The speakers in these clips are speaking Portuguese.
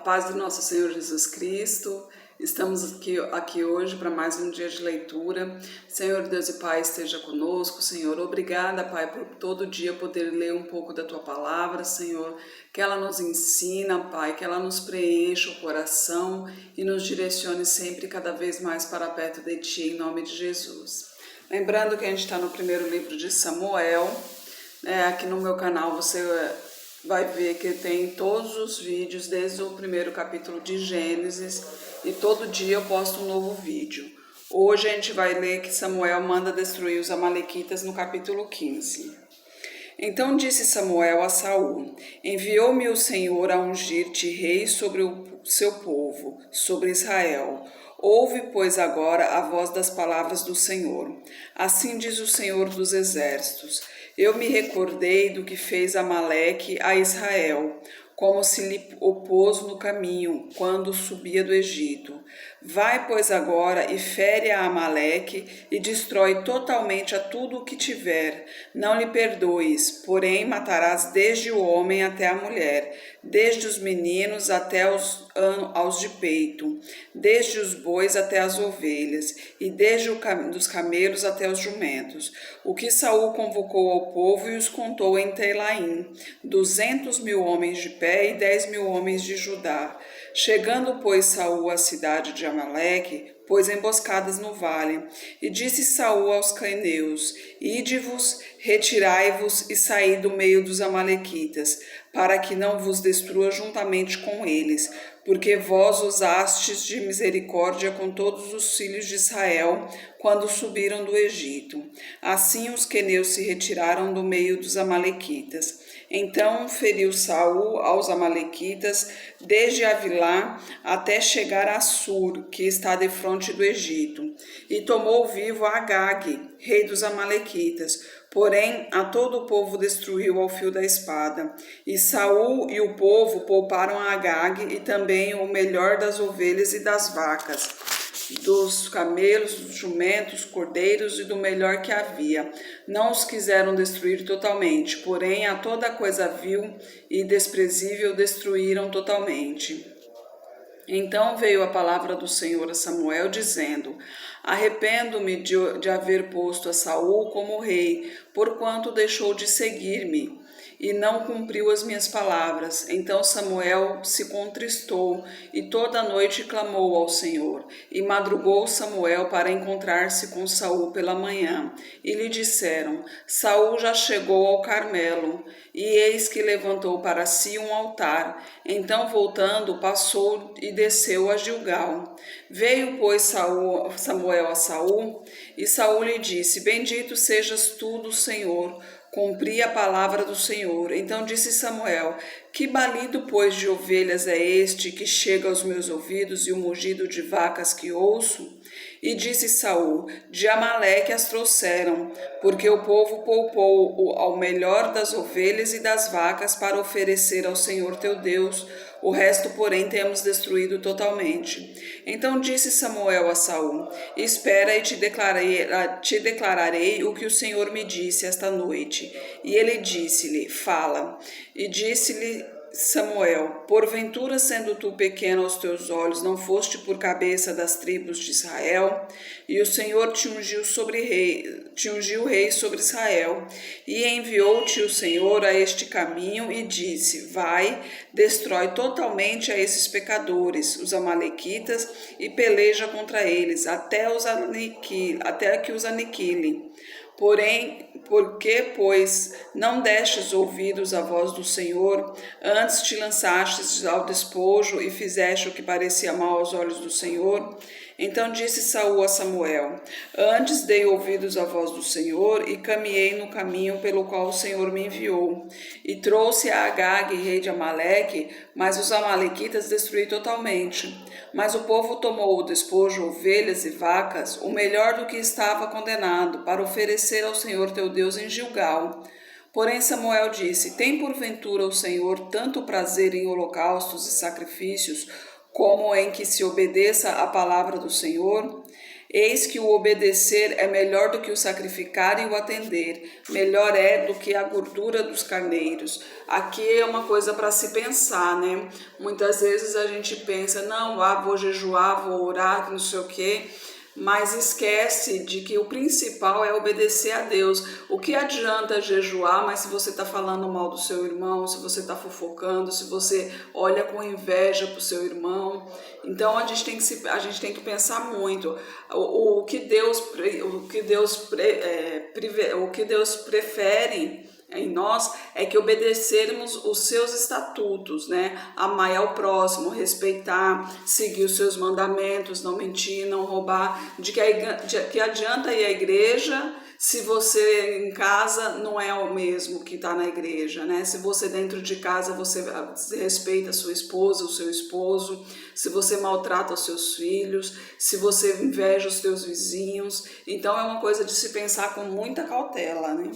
paz do nosso Senhor Jesus Cristo, estamos aqui hoje para mais um dia de leitura. Senhor Deus e Pai, esteja conosco, Senhor. Obrigada, Pai, por todo dia poder ler um pouco da Tua Palavra, Senhor. Que ela nos ensina, Pai, que ela nos preencha o coração e nos direcione sempre cada vez mais para perto de Ti, em nome de Jesus. Lembrando que a gente está no primeiro livro de Samuel, aqui no meu canal você vai ver que tem todos os vídeos desde o primeiro capítulo de Gênesis e todo dia eu posto um novo vídeo. Hoje a gente vai ler que Samuel manda destruir os amalequitas no capítulo 15. Então disse Samuel a Saul: enviou-me o Senhor a ungir-te rei sobre o seu povo, sobre Israel. Ouve, pois, agora a voz das palavras do Senhor. Assim diz o Senhor dos Exércitos: eu me recordei do que fez Amaleque a Israel, como se lhe opôs no caminho, quando subia do Egito. Vai, pois, agora e fere a Amaleque e destrói totalmente a tudo o que tiver. Não lhe perdoes, porém matarás desde o homem até a mulher, desde os meninos até aos de peito, desde os bois até as ovelhas, e desde os camelos até os jumentos. O que Saul convocou ao povo e os contou em Telaim, 200.000 homens de pé e 10.000 homens de Judá. Chegando, pois, Saul à cidade de Amaleque, pôs emboscadas no vale, e disse Saul aos caneus: ide-vos, retirai-vos e saí do meio dos amalequitas, para que não vos destrua juntamente com eles, porque vós usastes de misericórdia com todos os filhos de Israel, quando subiram do Egito. Assim os queneus se retiraram do meio dos amalequitas. Então feriu Saul aos amalequitas, desde Avilá até chegar a Sur, que está defronte do Egito, e tomou vivo Agag, rei dos amalequitas. Porém, a todo o povo destruiu ao fio da espada. E Saul e o povo pouparam a Agag e também o melhor das ovelhas e das vacas, dos camelos, dos jumentos, cordeiros e do melhor que havia. Não os quiseram destruir totalmente, porém a toda coisa vil e desprezível destruíram totalmente. Então veio a palavra do Senhor a Samuel, dizendo: arrependo-me de haver posto a Saul como rei, porquanto deixou de seguir-me e não cumpriu as minhas palavras. Então Samuel se contristou e toda a noite clamou ao Senhor. E madrugou Samuel para encontrar-se com Saul pela manhã. E lhe disseram: Saul já chegou ao Carmelo, e eis que levantou para si um altar. Então, voltando, passou e desceu a Gilgal. Veio, pois, Samuel a Saul, e Saul lhe disse: bendito sejas tu do Senhor, cumpri a palavra do Senhor. Então disse Samuel: que balido, pois, de ovelhas é este que chega aos meus ouvidos e o mugido de vacas que ouço? E disse Saul: de Amaleque as trouxeram, porque o povo poupou ao melhor das ovelhas e das vacas para oferecer ao Senhor teu Deus. O resto, porém, temos destruído totalmente. Então disse Samuel a Saul: espera e te declararei o que o Senhor me disse esta noite. E ele disse-lhe: fala. E disse-lhe Samuel: porventura, sendo tu pequeno aos teus olhos, não foste por cabeça das tribos de Israel? E o Senhor te ungiu rei sobre Israel. E enviou-te o Senhor a este caminho e disse: vai, destrói totalmente a esses pecadores, os amalequitas, e peleja contra eles, até que os aniquile. Porém, porque, pois, não destes ouvidos à voz do Senhor, antes te lançastes ao despojo e fizeste o que parecia mal aos olhos do Senhor? Então disse Saul a Samuel: antes dei ouvidos à voz do Senhor e caminhei no caminho pelo qual o Senhor me enviou. E trouxe a Agag, rei de Amaleque, mas os amalequitas destruí totalmente. Mas o povo tomou o despojo, ovelhas e vacas, o melhor do que estava condenado, para oferecer ao Senhor teu Deus em Gilgal. Porém Samuel disse: tem porventura o Senhor tanto prazer em holocaustos e sacrifícios, como em que se obedeça à palavra do Senhor? Eis que o obedecer é melhor do que o sacrificar e o atender. Melhor é do que a gordura dos carneiros. Aqui é uma coisa para se pensar, né? Muitas vezes a gente pensa, não, vou jejuar, vou orar, não sei o quê. Mas esquece de que o principal é obedecer a Deus. O que adianta jejuar, mas se você está falando mal do seu irmão, se você está fofocando, se você olha com inveja para o seu irmão. Então a gente tem que pensar muito. O que Deus prefere em nós é que obedecermos os seus estatutos, né? Amar ao próximo, respeitar, seguir os seus mandamentos, não mentir, não roubar. De que adianta ir à igreja se você em casa não é o mesmo que está na igreja, né? Se você dentro de casa você respeita a sua esposa, o seu esposo, se você maltrata os seus filhos, se você inveja os seus vizinhos. Então é uma coisa de se pensar com muita cautela, né?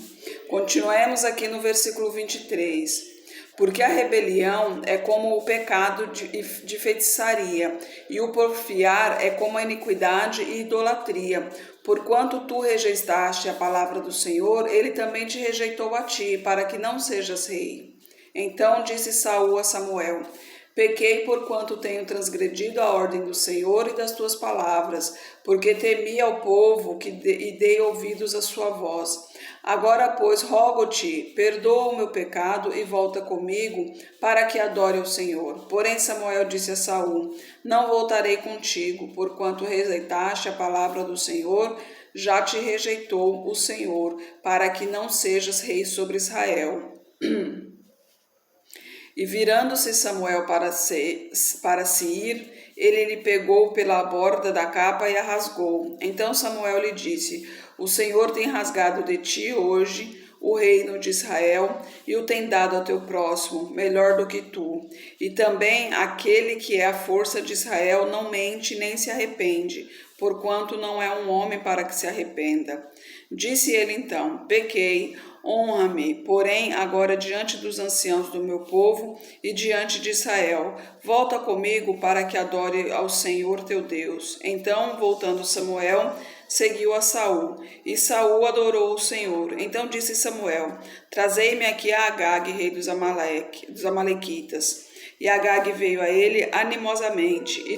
Continuemos aqui no versículo 23. Porque a rebelião é como o pecado de feitiçaria, e o porfiar é como a iniquidade e idolatria. Porquanto tu rejeitaste a palavra do Senhor, ele também te rejeitou a ti, para que não sejas rei. Então disse Saul a Samuel: Pequei porquanto tenho transgredido a ordem do Senhor e das tuas palavras, porque temi ao povo e dei ouvidos à sua voz. Agora, pois, rogo-te, perdoa o meu pecado e volta comigo, para que adore ao Senhor. Porém Samuel disse a Saul: Não voltarei contigo, porquanto rejeitaste a palavra do Senhor, já te rejeitou o Senhor, para que não sejas rei sobre Israel. E virando-se Samuel para se ir, ele lhe pegou pela borda da capa e a rasgou. Então Samuel lhe disse: O Senhor tem rasgado de ti hoje o reino de Israel e o tem dado ao teu próximo, melhor do que tu. E também aquele que é a força de Israel não mente nem se arrepende, porquanto não é um homem para que se arrependa. Disse ele então: Pequei, honra-me, porém, agora diante dos anciãos do meu povo e diante de Israel. Volta comigo para que adore ao Senhor teu Deus. Então, voltando Samuel, seguiu a Saul, e Saul adorou o Senhor. Então disse Samuel: Trazei-me aqui a Agag, rei dos Amalequitas. E Agag veio a ele animosamente, e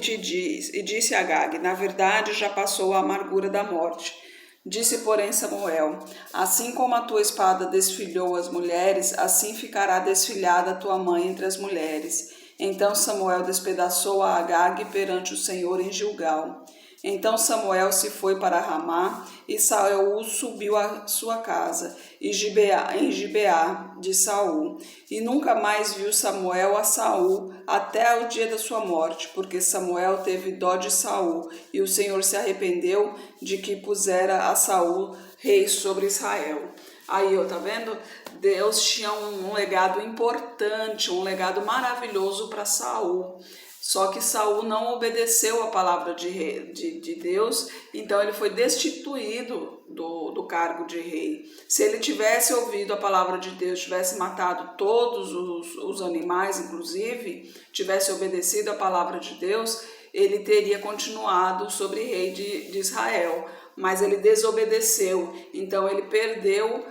disse a Agag: Na verdade, já passou a amargura da morte. Disse, porém, Samuel: Assim como a tua espada desfilhou as mulheres, assim ficará desfilhada a tua mãe entre as mulheres. Então Samuel despedaçou a Agag perante o Senhor em Gilgal. Então Samuel se foi para Ramá, e Saul subiu à sua casa, em Gibeá de Saul. E nunca mais viu Samuel a Saul até o dia da sua morte, porque Samuel teve dó de Saul, e o Senhor se arrependeu de que pusera a Saul rei sobre Israel. Aí, tá vendo? Deus tinha um legado importante, um legado maravilhoso para Saul. Só que Saul não obedeceu a palavra de Deus, então ele foi destituído do cargo de rei. Se ele tivesse ouvido a palavra de Deus, tivesse matado todos os animais, inclusive, tivesse obedecido a palavra de Deus, ele teria continuado sobre rei de Israel. Mas ele desobedeceu, então ele perdeu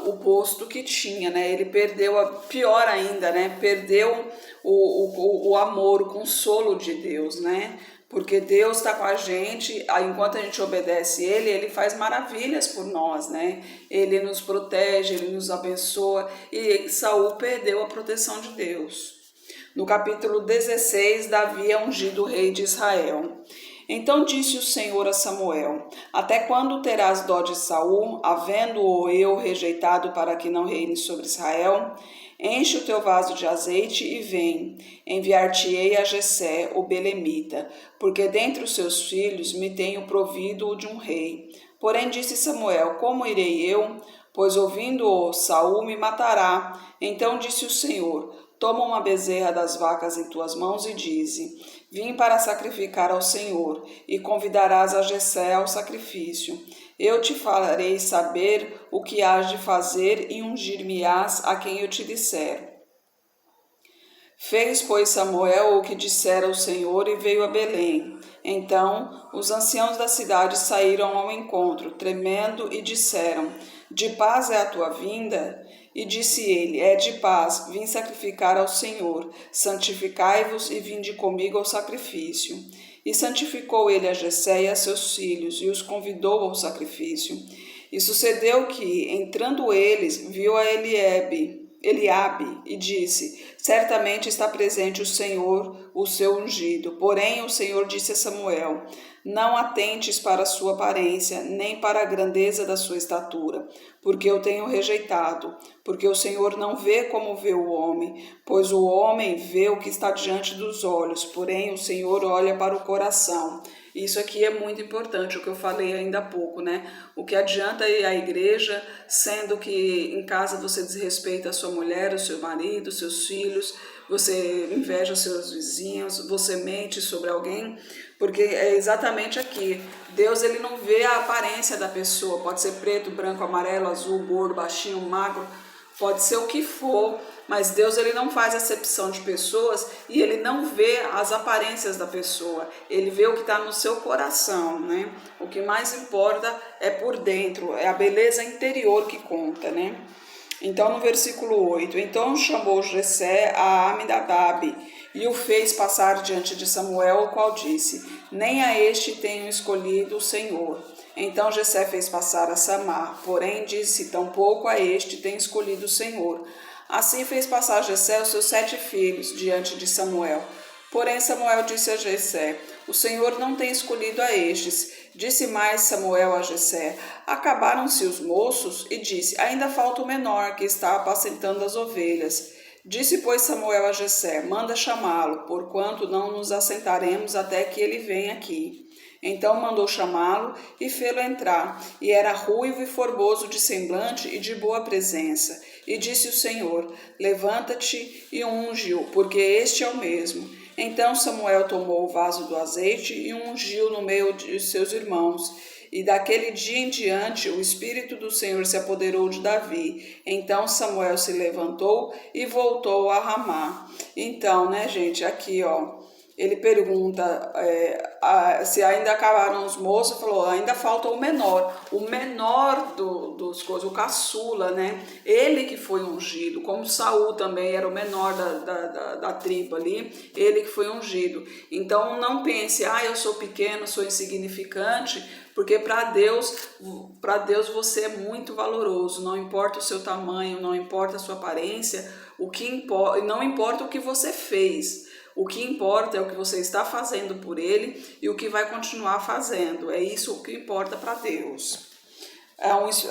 o posto que tinha, né? Ele perdeu, pior ainda, né? Perdeu o amor, o consolo de Deus, né? Porque Deus está com a gente, enquanto a gente obedece ele faz maravilhas por nós, né? Ele nos protege, ele nos abençoa, e Saul perdeu a proteção de Deus. No capítulo 16, Davi é ungido rei de Israel. Então disse o Senhor a Samuel: Até quando terás dó de Saul, havendo-o eu rejeitado para que não reine sobre Israel? Enche o teu vaso de azeite e vem. Enviar-te-ei a Jessé, o belemita, porque dentre os seus filhos me tenho provido de um rei. Porém disse Samuel: Como irei eu? Pois ouvindo-o Saul me matará. Então disse o Senhor: Toma uma bezerra das vacas em tuas mãos e dize: Vim para sacrificar ao Senhor, e convidarás a Jessé ao sacrifício. Eu te farei saber o que hás de fazer e ungir-me-ás a quem eu te disser. Fez, pois, Samuel o que dissera o Senhor e veio a Belém. Então os anciãos da cidade saíram ao encontro, tremendo, e disseram: De paz é a tua vinda? E disse ele: É de paz, vim sacrificar ao Senhor. Santificai-vos e vinde comigo ao sacrifício. E santificou ele a Jessé e a seus filhos, e os convidou ao sacrifício. E sucedeu que, entrando eles, viu a Eliabe, e disse: Certamente está presente o Senhor, o seu ungido. Porém o Senhor disse a Samuel: Não atentes para a sua aparência, nem para a grandeza da sua estatura, porque eu tenho rejeitado. Porque o Senhor não vê como vê o homem, pois o homem vê o que está diante dos olhos, porém o Senhor olha para o coração. Isso aqui é muito importante, o que eu falei ainda há pouco, né? O que adianta ir à igreja, sendo que em casa você desrespeita a sua mulher, o seu marido, os seus filhos, você inveja os seus vizinhos, você mente sobre alguém, porque é exatamente aqui. Deus, ele não vê a aparência da pessoa, pode ser preto, branco, amarelo, azul, gordo, baixinho, magro, pode ser o que for, mas Deus, ele não faz acepção de pessoas e ele não vê as aparências da pessoa, ele vê o que está no seu coração, né? O que mais importa é por dentro, é a beleza interior que conta, né? Então no versículo 8, então chamou Jessé a Aminadab e o fez passar diante de Samuel, o qual disse: Nem a este tenho escolhido o Senhor. Então Jessé fez passar a Samar, porém disse: Tampouco a este tem escolhido o Senhor. Assim fez passar Jessé os seus 7 filhos diante de Samuel. Porém Samuel disse a Jessé: O Senhor não tem escolhido a estes. Disse mais Samuel a Jessé: Acabaram-se os moços? E disse: Ainda falta o menor, que está apacentando as ovelhas. Disse, pois, Samuel a Jessé: Manda chamá-lo, porquanto não nos assentaremos até que ele venha aqui. Então mandou chamá-lo e fê-lo entrar, e era ruivo e formoso de semblante e de boa presença. E disse o Senhor: Levanta-te e unge-o, porque este é o mesmo. Então Samuel tomou o vaso do azeite e ungiu no meio de seus irmãos. E daquele dia em diante o Espírito do Senhor se apoderou de Davi. Então Samuel se levantou e voltou a Ramá. Então, né, gente, aqui, ó, ele pergunta se ainda acabaram os moços, falou, ainda falta o menor dos coisas, o caçula, né? Ele que foi ungido, como Saul também era o menor da tribo ali, ele que foi ungido. Então não pense, eu sou pequeno, sou insignificante, porque para Deus você é muito valoroso, não importa o seu tamanho, não importa a sua aparência, não importa o que você fez. O que importa é o que você está fazendo por ele e o que vai continuar fazendo. É isso o que importa para Deus.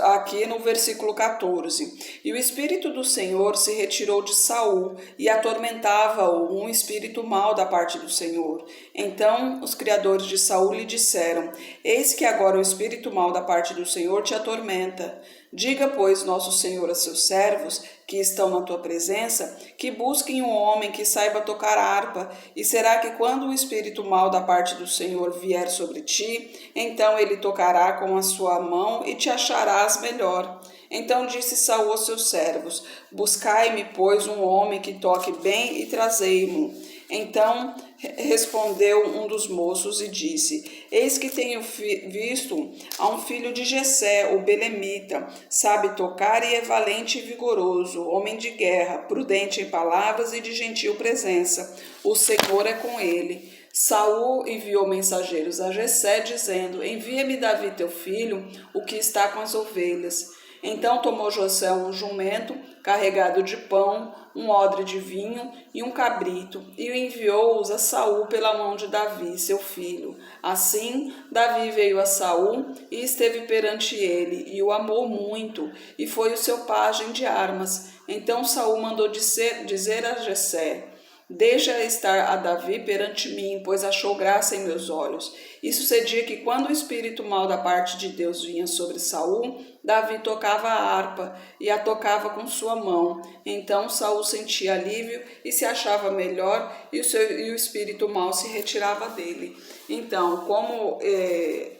Aqui no versículo 14. E o Espírito do Senhor se retirou de Saul e atormentava-o um espírito mau da parte do Senhor. Então os criadores de Saul lhe disseram: Eis que agora o espírito mau da parte do Senhor te atormenta. Diga, pois, nosso Senhor a seus servos, que estão na tua presença, que busquem um homem que saiba tocar harpa, e será que quando o espírito mau da parte do Senhor vier sobre ti, então ele tocará com a sua mão e te acharás melhor. Então disse Saul aos seus servos: Buscai-me, pois, um homem que toque bem e trazei-mo. Então respondeu um dos moços e disse: Eis que tenho visto a um filho de Jessé, o belemita, sabe tocar e é valente e vigoroso, homem de guerra, prudente em palavras e de gentil presença. O Senhor é com ele. Saul enviou mensageiros a Jessé, dizendo: Envia-me Davi teu filho, o que está com as ovelhas. Então tomou Jessé um jumento carregado de pão, um odre de vinho e um cabrito, e enviou-os a Saul pela mão de Davi, seu filho. Assim, Davi veio a Saul e esteve perante ele, e o amou muito, e foi o seu pajem de armas. Então Saul mandou dizer a Jessé: Deixa estar a Davi perante mim, pois achou graça em meus olhos. E sucedia que quando o espírito mau da parte de Deus vinha sobre Saul, Davi tocava a harpa e a tocava com sua mão. Então Saul sentia alívio e se achava melhor, e o espírito mau se retirava dele. Então, como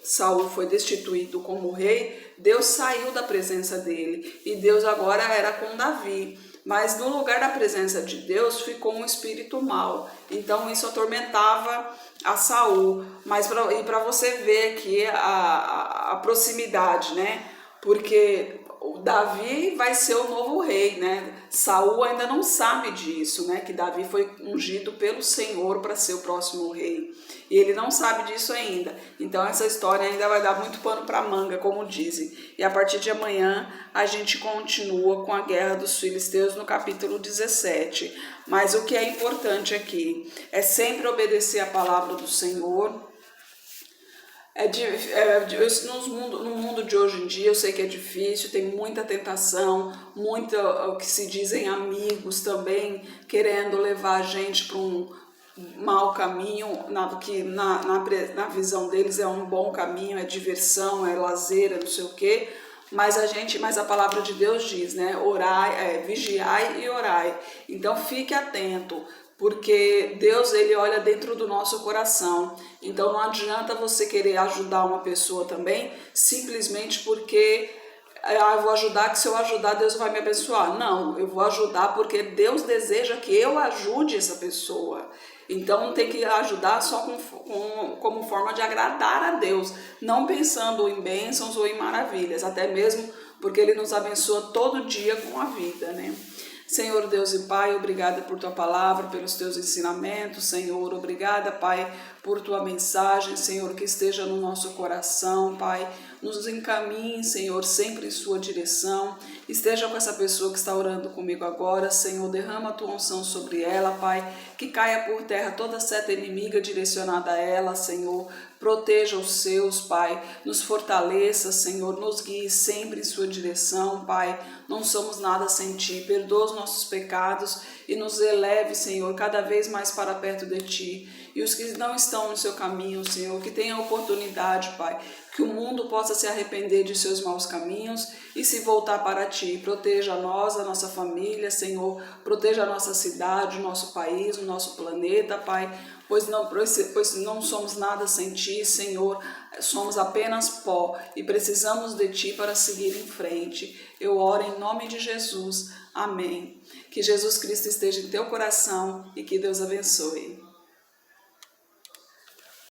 Saul foi destituído como rei, Deus saiu da presença dele, e Deus agora era com Davi. mas no lugar da presença de Deus ficou um espírito mau. Então isso atormentava a Saul. Mas para você ver aqui a proximidade, né? Porque o Davi vai ser o novo rei, né? Saul ainda não sabe disso, né? Que Davi foi ungido pelo Senhor para ser o próximo rei. E ele não sabe disso ainda. Então essa história ainda vai dar muito pano para manga, como dizem. E a partir de amanhã a gente continua com a guerra dos filisteus no capítulo 17. Mas o que é importante aqui é sempre obedecer a palavra do Senhor. No mundo de hoje em dia eu sei que é difícil, tem muita tentação, muita o que se dizem amigos também querendo levar a gente para um mau caminho, que na visão deles é um bom caminho, é diversão, é lazer, é não sei o quê. Mas a palavra de Deus diz, né? Orai, vigiai e orai. Então fique atento, porque Deus, ele olha dentro do nosso coração. Então não adianta você querer ajudar uma pessoa também simplesmente porque eu vou ajudar, que se eu ajudar Deus vai me abençoar. Não, eu vou ajudar porque Deus deseja que eu ajude essa pessoa. Então tem que ajudar só como forma de agradar a Deus, não pensando em bênçãos ou em maravilhas, até mesmo porque Ele nos abençoa todo dia com a vida, né? Senhor Deus e Pai, obrigada por Tua palavra, pelos Teus ensinamentos, Senhor. Obrigada, Pai, por Tua mensagem, Senhor, que esteja no nosso coração, Pai. Nos encaminhe, Senhor, sempre em Sua direção. Esteja com essa pessoa que está orando comigo agora, Senhor. Derrama a Tua unção sobre ela, Pai. Que caia por terra toda seta inimiga direcionada a ela, Senhor. Proteja os seus, Pai. Nos fortaleça, Senhor. Nos guie sempre em Sua direção, Pai. Não somos nada sem Ti. Perdoa os nossos pecados e nos eleve, Senhor, cada vez mais para perto de Ti. E os que não estão no Seu caminho, Senhor, que tenham a oportunidade, Pai, que o mundo possa se arrepender de seus maus caminhos e se voltar para Ti. Proteja nós, a nossa família, Senhor. Proteja a nossa cidade, o nosso país, o nosso planeta, Pai. Pois não somos nada sem Ti, Senhor. Somos apenas pó e precisamos de Ti para seguir em frente. Eu oro em nome de Jesus. Amém. Que Jesus Cristo esteja em teu coração e que Deus abençoe.